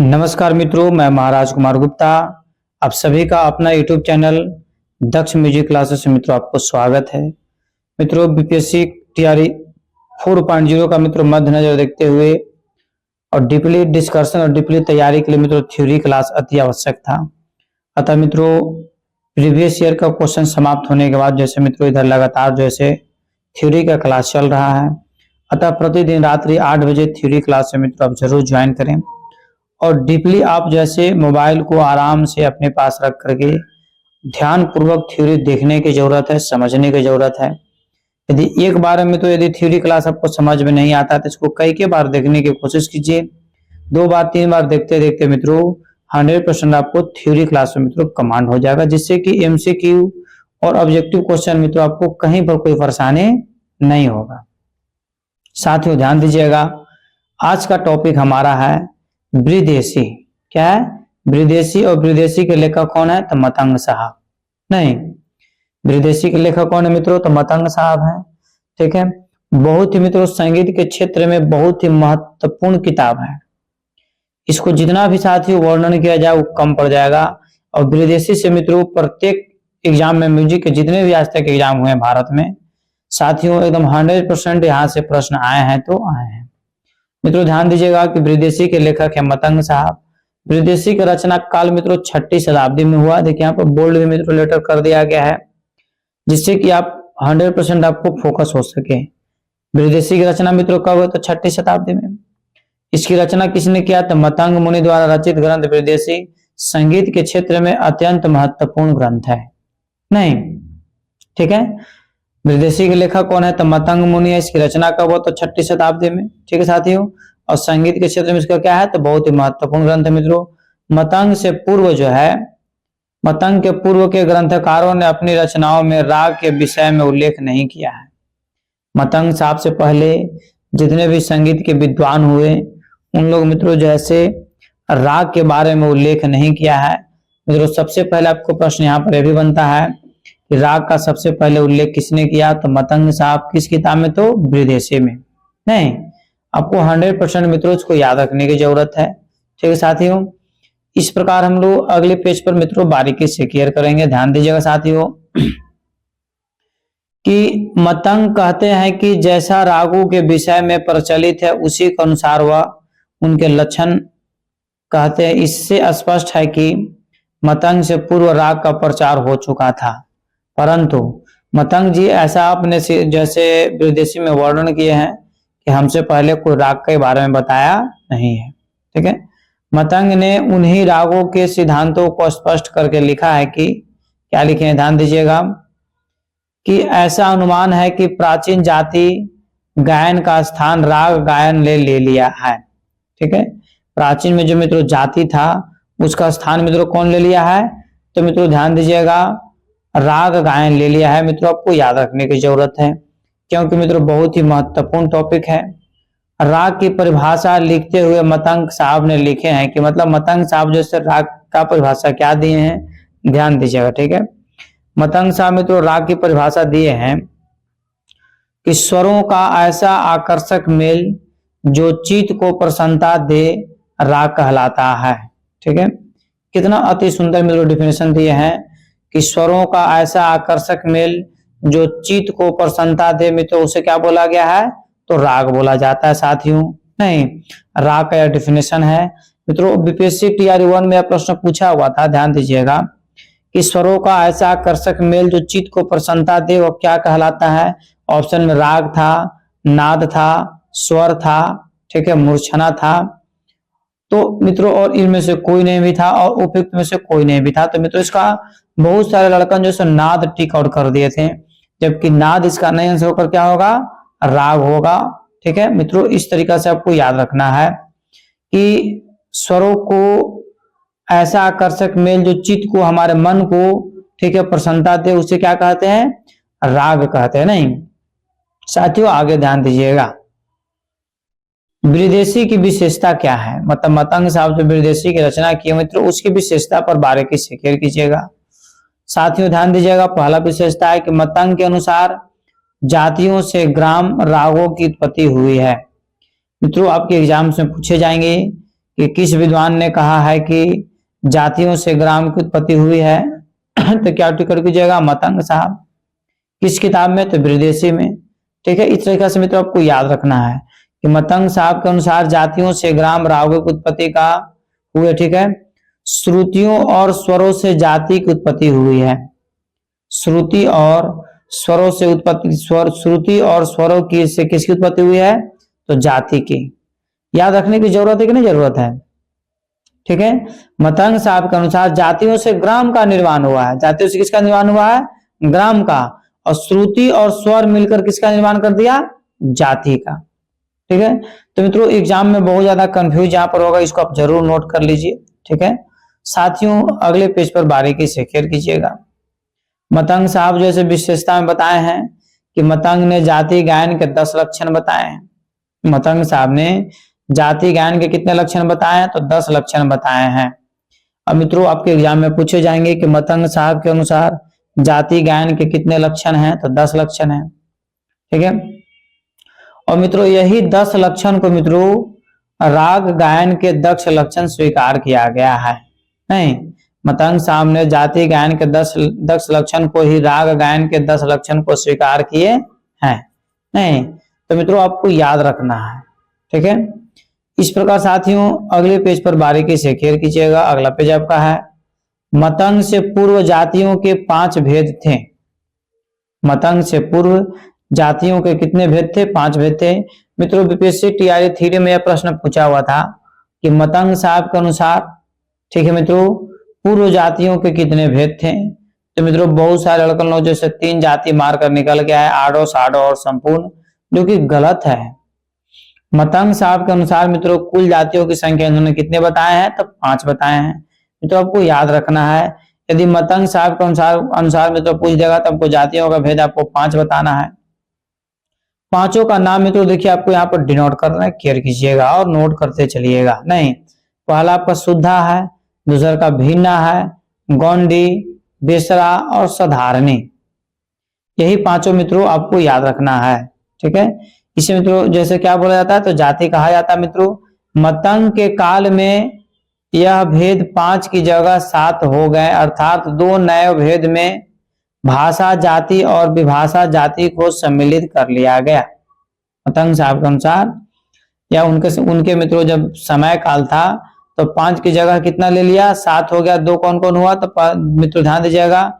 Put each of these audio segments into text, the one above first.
नमस्कार मित्रों, मैं महाराज कुमार गुप्ता। आप सभी का अपना यूट्यूब चैनल दक्ष म्यूजिक क्लासेस में मित्रों आपको स्वागत है। मित्रों, बीपीएससी टीआरई 4.0 का मित्रों मध्य नजर देखते हुए और डीपली डिस्कशन और डीपली तैयारी के लिए मित्रों थ्योरी क्लास अति आवश्यक था। अतः मित्रों प्रीवियस ईयर का क्वेश्चन समाप्त होने के बाद जैसे मित्रों इधर लगातार जैसे थ्योरी का क्लास चल रहा है, अतः प्रतिदिन रात्रि 8 बजे थ्योरी क्लास में मित्रों आप जरूर ज्वाइन करें और डीपली आप जैसे मोबाइल को आराम से अपने पास रख करके ध्यान पूर्वक थ्योरी देखने की जरूरत है, समझने की जरूरत है। यदि एक बार में तो यदि थ्योरी क्लास आपको समझ में नहीं आता तो इसको कई बार देखने की कोशिश कीजिए। 2 बार 3 बार देखते देखते मित्रों 100% आपको थ्योरी क्लास में मित्रों कमांड हो जाएगा, जिससे कि एमसीक्यू और ऑब्जेक्टिव क्वेश्चन मित्रों आपको कहीं पर कोई परेशानी नहीं होगा। साथियों ध्यान दीजिएगा, आज का टॉपिक हमारा है बृहदेशी। क्या है? बृहदेशी। और बृहदेशी के लेखक कौन है? तो मतंग साहब। नहीं, बृहदेशी के लेखक कौन है मित्रों? तो मतंग साहब हैं। ठीक है, बहुत ही मित्रों संगीत के क्षेत्र में बहुत ही महत्वपूर्ण किताब है। इसको जितना भी साथियों वर्णन किया जाए वो कम पड़ जाएगा। और बृहदेशी से मित्रों प्रत्येक एग्जाम में, म्यूजिक के जितने भी आज तक एग्जाम हुए हैं भारत में, साथियों एकदम 100% यहाँ से प्रश्न आए हैं तो आए हैं। मित्रों ध्यान दीजिएगा कि बृहदेशी के लेखक है मतंग साहब। बृहदेशी का रचना काल मित्रों 6ठी शताब्दी में हुआ। देखिए यहाँ पर बोल्ड भी मित्रों लेटर कर दिया गया है, जिससे कि आप 100% आपको फोकस हो सके। बृहदेशी की रचना मित्रों कब हुई? तो 6ठी शताब्दी में। इसकी रचना किसने किया? तो मतंग मुनि द्वारा रचित ग्रंथ बृहदेशी संगीत के क्षेत्र में अत्यंत महत्वपूर्ण ग्रंथ है। नहीं, ठीक है। बृहदेशी के लेखक कौन है? तो मतंग मुनि है। इसकी रचना कब हुआ? तो 6ठी शताब्दी में। ठीक है साथियों, और संगीत के क्षेत्र में इसका क्या है? तो बहुत ही महत्वपूर्ण ग्रंथ है मित्रों। मतंग से पूर्व जो है, मतंग के पूर्व के ग्रंथकारों ने अपनी रचनाओं में राग के विषय में उल्लेख नहीं किया है। मतंग साहब से पहले जितने भी संगीत के विद्वान हुए उन लोग मित्रों जैसे राग के बारे में उल्लेख नहीं किया है। मित्रों सबसे पहले आपको प्रश्न यहाँ पर यह भी बनता है कि राग का सबसे पहले उल्लेख किसने किया? तो मतंग साहब। किस किताब में? तो बृहदेशी में। नहीं, आपको 100% मित्रों इसको याद रखने की जरूरत है। ठीक है साथियों, इस प्रकार हम लोग अगले पेज पर मित्रों बारीकी से क्लियर करेंगे। ध्यान दीजिएगा साथियों कि मतंग कहते हैं कि जैसा रागों के विषय में प्रचलित है उसी के अनुसार वह उनके लक्षण कहते हैं। इससे स्पष्ट है कि मतंग से पूर्व राग का प्रचार हो चुका था, परंतु मतंग जी ऐसा अपने जैसे बृहदेशी में वर्णन किए हैं कि हमसे पहले कोई राग के बारे में बताया नहीं है। ठीक है, मतंग ने उन्हीं रागों के सिद्धांतों को स्पष्ट करके लिखा है कि क्या लिखे हैं? ध्यान दीजिएगा कि ऐसा अनुमान है कि प्राचीन जाति गायन का स्थान राग गायन ले लिया है। ठीक है, प्राचीन में जो मित्रों जाति था उसका स्थान मित्रों कौन ले लिया है? तो मित्रों ध्यान दीजिएगा राग गायन ले लिया है। मित्रों आपको याद रखने की जरूरत है, क्योंकि मित्रों बहुत ही महत्वपूर्ण टॉपिक है। राग की परिभाषा लिखते हुए मतंग साहब ने लिखे हैं कि मतलब मतंग साहब जैसे राग का परिभाषा क्या दिए हैं, ध्यान दीजिएगा। ठीक है, मतंग साहब मित्रों राग की परिभाषा दिए हैं कि स्वरों का ऐसा आकर्षक मेल जो चित्त को प्रसन्नता दे राग कहलाता है। ठीक है, कितना अति सुंदर मित्रों डिफिनेशन दिए हैं कि स्वरों का ऐसा आकर्षक मेल जो चित्त को प्रसन्नता दे मित्रों उसे क्या बोला गया है? तो राग बोला जाता है साथियों। नहीं, राग का यह डिफिनेशन है मित्रों। बीपीएससी टीआरई 1 में यह प्रश्न पूछा हुआ था, ध्यान दीजिएगा कि स्वरों का ऐसा आकर्षक मेल जो चित्त को प्रसन्नता दे वो क्या कहलाता है? ऑप्शन में राग था, नाद था, स्वर था, ठीक है, मूर्छना था। तो मित्रों और इनमें से कोई नहीं भी था और उपयुक्त में से कोई नहीं भी था। तो मित्रों इसका बहुत सारे लड़कन जो है नाद टिक आउट कर दिए थे, जबकि नाद इसका नया आंसर होकर क्या होगा? राग होगा। ठीक है मित्रों, इस तरीका से आपको याद रखना है कि स्वरों को ऐसा आकर्षक मेल जो चित्त को, हमारे मन को, ठीक है, प्रसन्नता दे उसे क्या कहते हैं? राग कहते हैं। नहीं साथियों, आगे ध्यान दीजिएगा बृहदेशी की विशेषता क्या है? मतलब मतंग साहब जो बृहदेशी की रचना की है मित्रों उसकी विशेषता पर बारीकी से क्लियर कीजिएगा। साथियों ध्यान दीजिएगा, पहला विशेषता है कि मतंग के अनुसार जातियों से ग्राम रागों की उत्पत्ति हुई है। मित्रों आपके एग्जाम्स में पूछे जाएंगे कि किस विद्वान ने कहा है कि जातियों से ग्राम की उत्पत्ति हुई है? तो क्या टिक कीजिएगा? मतंग साहब। किस किताब में? तो विदेशी में। ठीक है, इस तरीके से मित्रों आपको याद रखना है कि मतंग साहब के अनुसार जातियों से ग्राम रागों की उत्पत्ति का हुए। ठीक है, श्रुतियों और स्वरों से जाति की उत्पत्ति हुई है। श्रुति और स्वरों से उत्पत्ति, श्रुति और स्वरों की से किसकी उत्पत्ति हुई है? तो जाति की। याद रखने की जरूरत है कि नहीं जरूरत है? ठीक है, मतंग साहब के अनुसार जातियों से ग्राम का निर्माण हुआ है। जातियों से किसका निर्माण हुआ है? ग्राम का। और श्रुति और स्वर मिलकर किसका निर्माण कर दिया? जाति का। ठीक है, तो मित्रों एग्जाम में बहुत ज्यादा कंफ्यूज यहाँ पर होगा, इसको आप जरूर नोट कर लीजिए। ठीक है साथियों, अगले पेज पर बारीकी से खेल कीजिएगा। मतंग साहब जैसे विशेषता में बताए हैं कि मतंग ने जाति गायन के 10 लक्षण बताए हैं। मतंग साहब ने जाति गायन के कितने लक्षण बताए हैं? तो 10 लक्षण बताए हैं। अब मित्रों आपके एग्जाम में पूछे जाएंगे कि मतंग साहब के अनुसार जाति गायन के कितने लक्षण हैं? तो 10 लक्षण हैं। ठीक है, और मित्रों यही 10 लक्षण को मित्रों राग गायन के दक्ष लक्षण स्वीकार किया गया है। नहीं, मतंग साहब ने जाति गायन के 10 लक्षण को ही राग गायन के 10 लक्षण को स्वीकार किए हैं। नहीं, तो मित्रों आपको याद रखना है। ठीक है, इस प्रकार साथियों अगले पेज पर बारीकी से खेल कीजिएगा। अगला पेज आपका है मतंग से पूर्व जातियों के 5 भेद थे। मतंग से पूर्व जातियों के कितने भेद थे? 5 भेद थे। मित्रों बीपीएससी टीआरई थ्योरी में यह प्रश्न पूछा हुआ था कि मतंग साहब के अनुसार, ठीक है मित्रों, पूर्व जातियों के कितने भेद थे? तो मित्रों बहुत सारे लड़के लोग जैसे 3 जाति मारकर निकल गया है, आडो साडो और संपूर्ण, जो कि गलत है। मतंग साहब के अनुसार मित्रों कुल जातियों की संख्या इन्होंने कितने बताए हैं? तो 5 बताए हैं। तो आपको याद रखना है, यदि मतंग साहब के अनुसार मित्रों पूछ देगा तो आपको जातियों का भेद आपको 5 बताना है। पांचों का नाम मित्रों देखिए आपको यहाँ पर डिनोट करना है, केयर कीजिएगा और नोट करते चलिएगा। नहीं, पहला आपका शुद्धा है, दूसरा का भिन्ना है, गौंडी, बेसरा और साधारणी। यही 5 मित्रों आपको याद रखना है। ठीक है, इसे मित्रों जैसे क्या बोला जाता है? तो जाति कहा जाता है। मित्रों मतंग के काल में यह भेद 5 की जगह 7 हो गए, अर्थात 2 नए भेद में भाषा जाति और विभाषा जाति को सम्मिलित कर लिया गया। मतंग साहब के अनुसार या उनके मित्रों जब समय काल था तो 5 की जगह कितना ले लिया? 7 हो गया। 2 कौन कौन हुआ? तो मित्रों ध्यान दीजिएगा,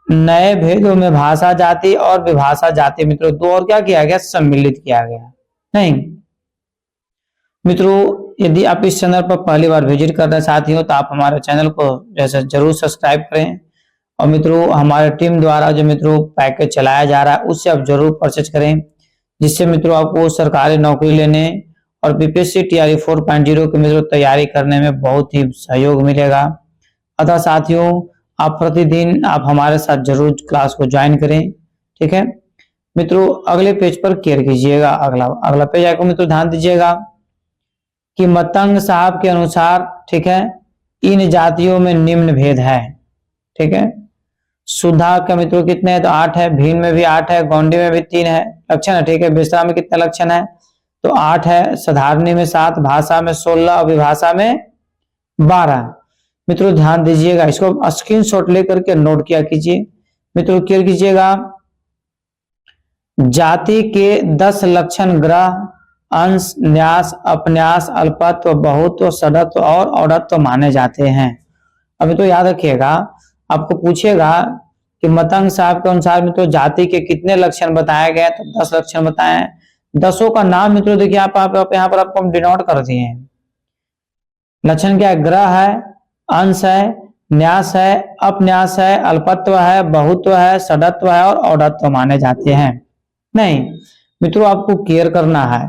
नए भेदों में भाषा जाति और विभाषा जाति मित्रों 2 और क्या किया गया? सम्मिलित किया गया। नहीं मित्रों, यदि आप इस चैनल पर पहली बार विजिट कर रहे साथियों तो आप हमारे चैनल को जैसे जरूर सब्सक्राइब करें। और मित्रों हमारे टीम द्वारा जो मित्रों पैकेज चलाया जा रहा है उससे आप जरूर परचेज करें, जिससे मित्रों आपको सरकारी नौकरी लेने और बीपीएससी टीआरई 4.0 की मित्रों तैयारी करने में बहुत ही सहयोग मिलेगा। अतः साथियों आप प्रतिदिन आप हमारे साथ जरूर क्लास को ज्वाइन करें। ठीक है मित्रों, अगले पेज पर केयर कीजिएगा। अगला पेज आपको मित्रों ध्यान दीजिएगा कि मतंग साहब के अनुसार, ठीक है, इन जातियों में निम्न भेद है। ठीक है, शुद्धा के मित्रों कितने हैं? तो 8 है। भीन में भी 8 है, गौंडी में भी 3 है लक्षण है। ठीक है, बेसरा में कितने लक्षण है? तो 8 है, साधारणी में 7, भाषा में 16 और विभाषा में 12। मित्रों ध्यान दीजिएगा, इसको स्क्रीनशॉट लेकर के नोट किया कीजिए। मित्रों क्लियर कीजिएगा, जाति के 10 लक्षण ग्रह, अंश, न्यास, अपन्यास, अल्पत्व, बहुत्व, सदत्व और औरत्व माने जाते हैं। अभी तो याद रखिएगा, आपको पूछेगा कि मतंग साहब के अनुसार मित्रों जाति के कितने लक्षण बताए गए? तो 10 लक्षण बताए हैं। 10 का नाम मित्रों देखिए आप यहाँ पर आपको हम डिनोट कर दिए हैं। लक्षण क्या है? ग्रह है, अंश है, न्यास है, अपन्यास है, अल्पत्व है, बहुत्व है, सदत्व है और औरत्व माने जाते हैं। नहीं मित्रों, आपको केयर करना है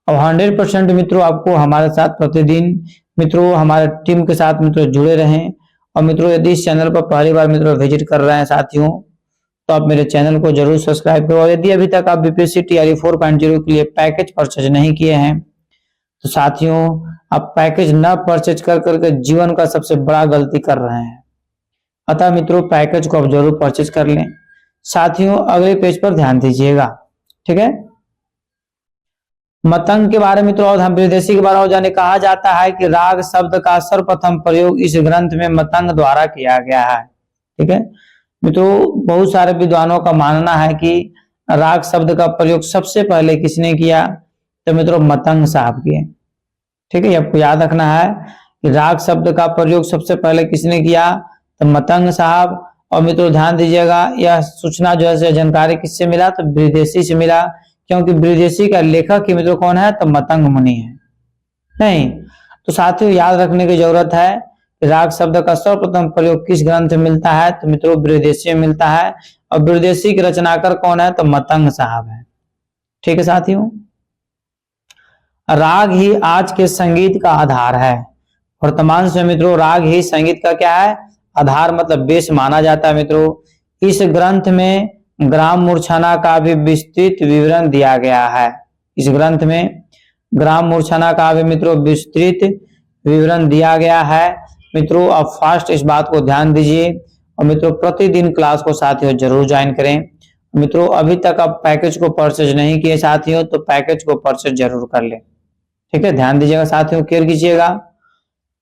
और 100% मित्रों आपको हमारे साथ प्रतिदिन मित्रों हमारे टीम के साथ मित्रों जुड़े रहें। और मित्रों यदि इस चैनल पर पहली बार मित्रों विजिट कर रहे हैं साथियों तो आप मेरे चैनल को जरूर सब्सक्राइब करो। और यदि अभी तक आप बीपीएससी टीआरई 4.0 के लिए पैकेज परचेज नहीं किए हैं तो साथियों आप पैकेज न परचेज कर करके जीवन का सबसे बड़ा गलती कर रहे हैं। अतः मित्रों पैकेज को आप जरूर परचेज कर लें। साथियों अगले पेज पर ध्यान दीजिएगा। ठीक है, मतंग के बारे में मित्रों और हम विदेशी के बारे में जाने, कहा जाता है कि राग शब्द का सर्वप्रथम प्रयोग इस ग्रंथ में मतंग द्वारा किया गया है। ठीक है मित्रों, बहुत सारे विद्वानों का मानना है कि राग शब्द का प्रयोग सबसे पहले किसने किया, तो मित्रों मतंग साहब किए। ठीक है, आपको याद रखना है कि राग शब्द का प्रयोग सबसे पहले किसने किया, तो मतंग साहब। और मित्रों ध्यान दीजिएगा, यह सूचना जो है जानकारी किससे मिला, तो विदेशी से मिला, क्योंकि विदेशी का लेखक ही मित्रों कौन है, तो मतंग मुनि है। नहीं तो साथियों याद रखने की जरूरत है कि राग शब्द का सर्वप्रथम प्रयोग किस ग्रंथ में मिलता है, तो मित्रों विदेशी में मिलता है। और विदेशी के रचनाकार कौन है, तो मतंग साहब है। ठीक है साथियों, राग ही आज के संगीत का आधार है। वर्तमान से मित्रों राग ही संगीत का क्या है, आधार मतलब बेस माना जाता है। मित्रों इस ग्रंथ में ग्राम मूर्छना का भी विस्तृत विवरण दिया गया है। इस ग्रंथ में ग्राम मूर्छना का भी मित्रों विस्तृत विवरण दिया गया है। मित्रों आप फास्ट इस बात को ध्यान दीजिए और मित्रों प्रतिदिन क्लास को साथियों जरूर ज्वाइन करें। मित्रों अभी तक आप पैकेज को परचेज नहीं किए साथियों, तो पैकेज को परचेज जरूर कर लें। ठीक है, ध्यान दीजिएगा साथियों, केयर कीजिएगा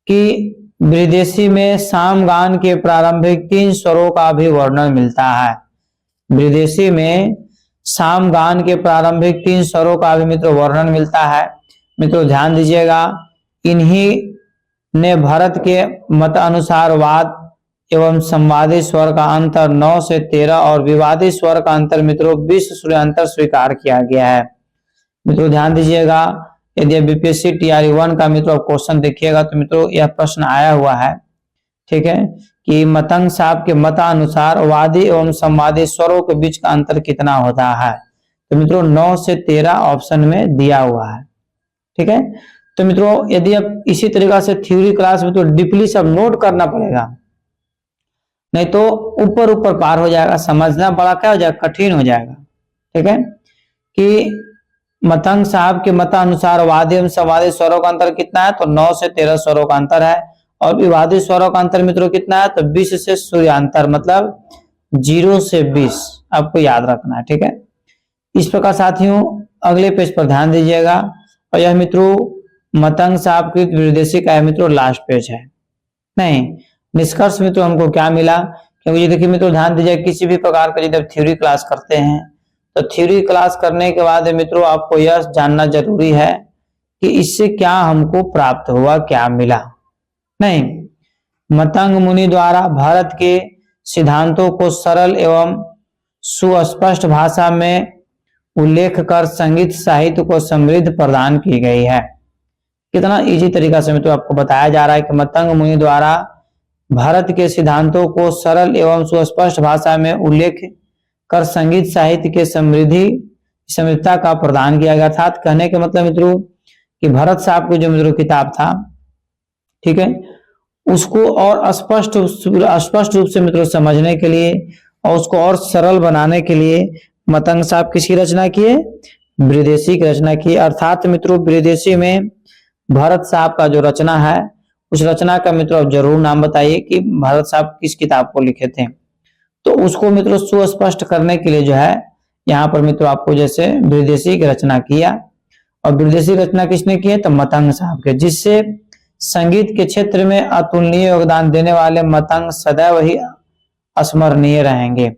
कि विदेशी में सामगान के प्रारंभिक 3 स्वरों का भी वर्णन मिलता है। विदेशी में सामगान के प्रारंभिक 3 स्वरों का भी मित्रों वर्णन मिलता है। मित्रों ध्यान दीजिएगा, इन्हीं ने भरत के मत अनुसार वाद एवं संवादी स्वर का अंतर 9 से 13 और विवादी स्वर का अंतर मित्रों 20 सूर्य अंतर स्वीकार किया गया है। मित्रों ध्यान दीजिएगा, यदि बीपीएससी टीआरई 1 का मित्रों क्वेश्चन देखिएगा तो मित्रों यह प्रश्न आया हुआ है। ठीक है, कि मतंग साहब के मतानुसार वादी एवं संवादी स्वरों के बीच का अंतर कितना होता है, तो मित्रों 9 से 13 ऑप्शन में दिया हुआ है। ठीक है, तो मित्रों यदि आप इसी तरीका से थ्योरी क्लास में तो डीपली सब नोट करना पड़ेगा, नहीं तो ऊपर ऊपर पार हो जाएगा, समझना बड़ा क्या हो जाएगा, कठिन हो जाएगा। ठीक है, कि मतंग साहब के मतानुसार वादी एवं संवादी स्वरों का अंतर कितना है, तो 9 से 13 स्वरों का अंतर है। और विवादी स्वरों का अंतर मित्रों कितना है, तो 20 से सूर्यांतर मतलब 0 से 20 आपको याद रखना है। ठीक है, इस प्रकार साथियों अगले पेज पर ध्यान दीजिएगा। और यह मित्रों मतंग साहब की विदेशी का है मित्रों लास्ट पेज है। नहीं निष्कर्ष मित्रों हमको क्या मिला, क्योंकि देखिए मित्रों ध्यान दीजिए, किसी भी प्रकार का जब थ्योरी क्लास करते हैं तो थ्योरी क्लास करने के बाद मित्रों आपको यह जानना जरूरी है कि इससे क्या हमको प्राप्त हुआ, क्या मिला। नहीं, मतंग मुनि द्वारा भारत के सिद्धांतों को सरल एवं सुस्पष्ट भाषा में उल्लेख कर संगीत साहित्य को समृद्ध प्रदान की गई है। कितना इजी तरीका से मित्रों आपको बताया जा रहा है कि मतंग मुनि द्वारा भारत के सिद्धांतों को सरल एवं सुस्पष्ट भाषा में उल्लेख कर संगीत साहित्य के समृद्धता का प्रदान किया गया। अर्थात कहने के मतलब मित्रों कि भरत साहब को जो मित्रों किताब था, ठीक है, उसको और स्पष्ट रूप से मित्रों समझने के लिए और उसको और सरल बनाने के लिए मतंग साहब किसकी रचना किए, विदेशी की रचना की। अर्थात मित्रों विदेशी में भरत साहब का जो रचना है उस रचना का मित्रों आप जरूर नाम बताइए कि भरत साहब किस किताब को लिखे थे। तो उसको मित्रों सुस्पष्ट करने के लिए जो है यहाँ पर मित्रों आपको जैसे विदेशी की रचना किया। और विदेशी रचना किसने की है, तो मतंग साहब के, जिससे संगीत के क्षेत्र में अतुलनीय योगदान देने वाले मतंग सदैव ही स्मरणीय रहेंगे।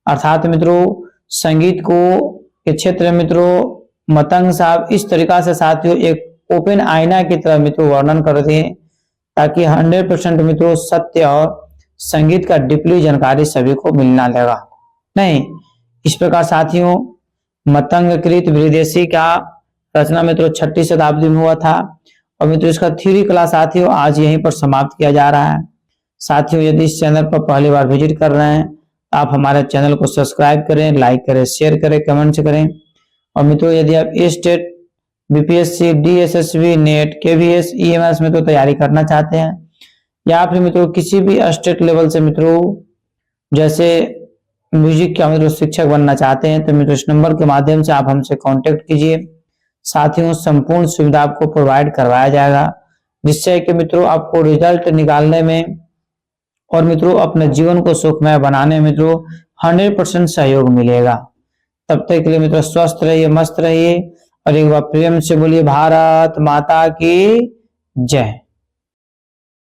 अर्थात मित्रों संगीत को के क्षेत्र में मित्रों मतंग साहब इस तरीका से साथियों एक ओपन आईना की तरह मित्रों वर्णन करते हैं, ताकि 100% मित्रों सत्य और संगीत का डीपली जानकारी सभी को मिलना लगा। नहीं, इस प्रकार साथियों मतंग कृत विदेशी का रचना मित्रों 6वीं शताब्दी में हुआ था। और मित्रों इसका थ्योरी क्लास साथियों आज यहीं पर समाप्त किया जा रहा है। साथियों यदि इस चैनल पर पहली बार विजिट कर रहे हैं आप हमारे चैनल को सब्सक्राइब करें, लाइक करें, शेयर करें, कमेंट्स करें। और मित्रों यदि आप state BPSC DSSB net KVS EMS में तो तैयारी करना चाहते हैं या फिर मित्रों किसी भी स्टेट लेवल से मित्रों जैसे म्यूजिक का मित्रों शिक्षक बनना चाहते हैं तो मित्रों इस नंबर के माध्यम से आप हमसे कांटेक्ट कीजिए। साथियों संपूर्ण सुविधा आपको प्रोवाइड करवाया जाएगा, जिससे कि मित्रों आपको रिजल्ट निकालने में और मित्रों अपने जीवन को सुखमय बनाने में मित्रों 100% सहयोग मिलेगा। तब तक के लिए मित्रों स्वस्थ रहिए, मस्त रहिए और एक बार प्रेम से बोलिए भारत माता की जय।